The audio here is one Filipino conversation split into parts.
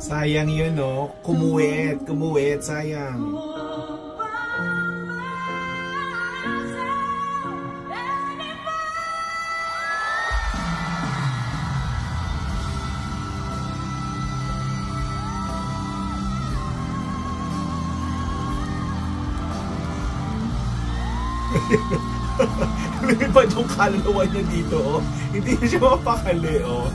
Sayang yun, no? Kumuwit, sayang. Lumipad yung kaluluwa niya dito, oh. Hindi siya mapakali, oh.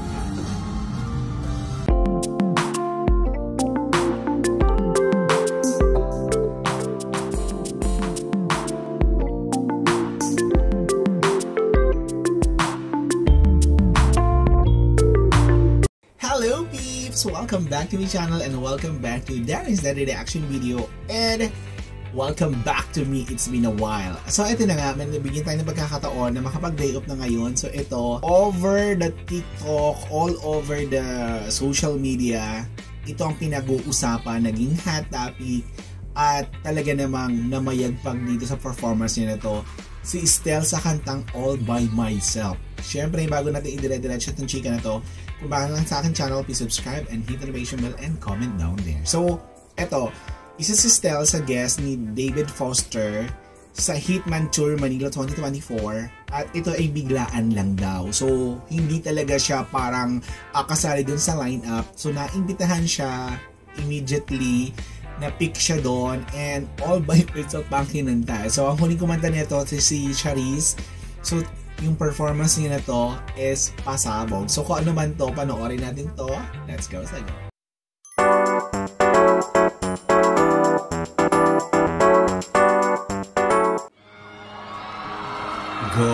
Hello peeps! Welcome back to my channel and welcome back to Darren's Daily Reaction video and welcome back to me. It's been a while. So ito na nga, may nabigyan tayo ng pagkakataon na makapag-day off na ngayon. So ito, over the TikTok, all over the social media, ito ang pinag-uusapan, naging hot topic at talaga namang namayagpag dito sa performance niya na to, si Estelle sa kantang All By Myself. Siyempre, bago natin idire-diretso itong chika na to, kung baka lang sa aking channel, please subscribe and hit the notification bell and comment down there. So, eto, isa si Estelle sa guest ni David Foster sa Hitman Tour Manila 2024 at ito ay biglaan lang daw. So, hindi talaga siya parang kasali dun sa lineup. So, naimbitahan siya immediately, na-pick siya doon and all by myself pang kinanta. So, ang huling kumanta nito si Charisse. So, yung performance niya na to is pasabog. So, kung ano man to, panoorin natin to. Let's go sa go. Go.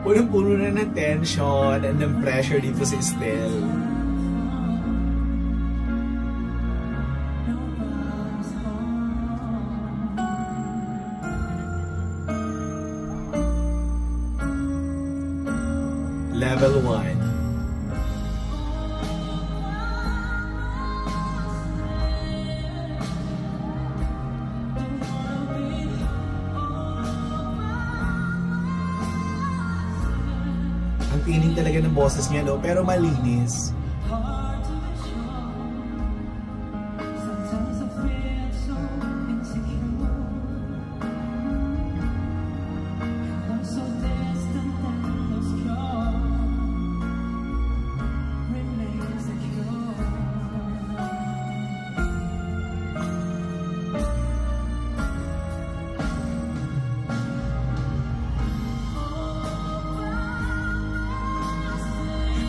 Punong-puno na ng tension and ng pressure dito si Estelle. Level 1. Ang tining talaga ng boses niya, no? Pero malinis.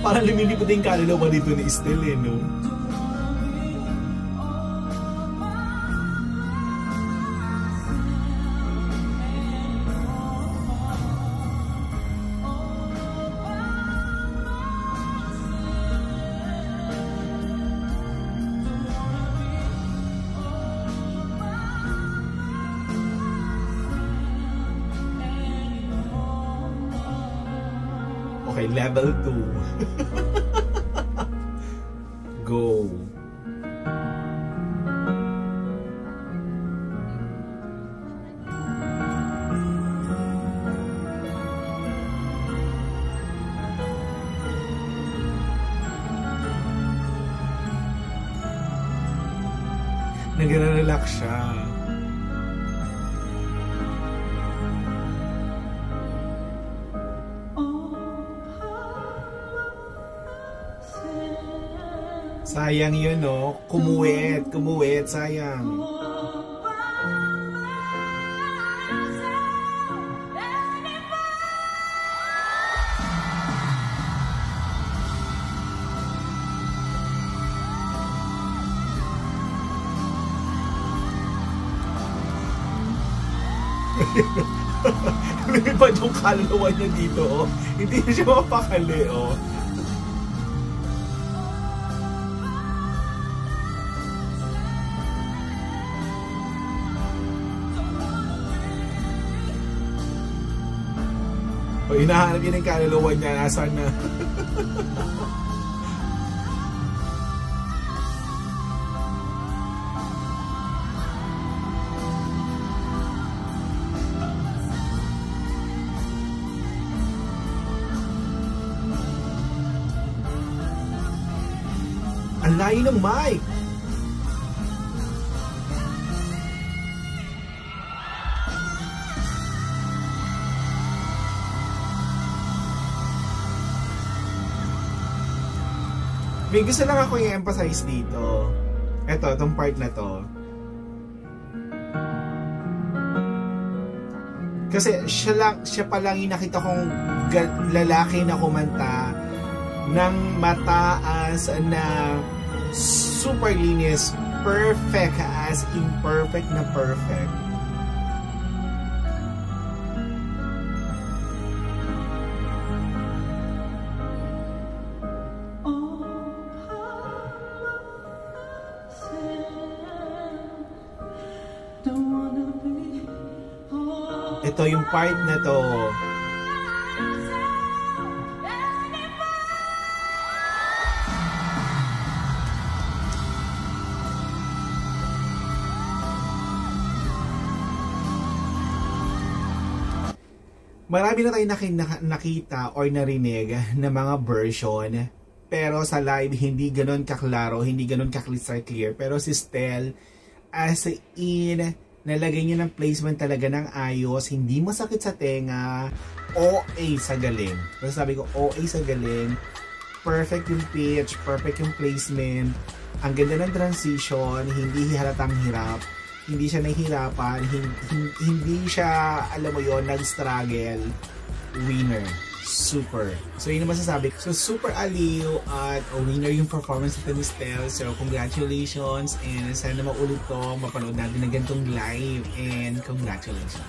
Parang lumilipot yung kaluluwa dito ni Estelle, no? Okay, level 2. Go. Nag-relax siya. Sayang yun, no? Kumuwit, sayang. Lumipad yung kaluluwa niya dito, oh. Hindi siya mapakali, oh. O hinahanap yun yung kaluluwa niya, nasaan na? Ang layo ng mic! May gusto lang ako i-emphasize dito. Ito, itong part na to. Kasi siya pa lang yung nakita kong lalaki na kumanta ng mataas na super linis, perfect as in perfect na perfect. Ito yung part na to. Marami na tayong nakita or narinig na mga version, pero sa live hindi ganoon kaklaro, hindi ganoon ka-crystal clear. Pero si Stell, as in, nalagay niya ng placement talaga ng ayos, hindi masakit sa tenga, OA sa galing. Kasi sabi ko, OA sa galing, perfect yung pitch, perfect yung placement, ang ganda ng transition, hindi halatang hirap, hindi siya nahihirapan, hindi siya, alam mo yon, nag-struggle. Winner. Super. So yun ang masasabi ko. So super aliw at winner yung performance ni Stell. So congratulations and sana maulit to, mapanood natin ng ganitong live and congratulations.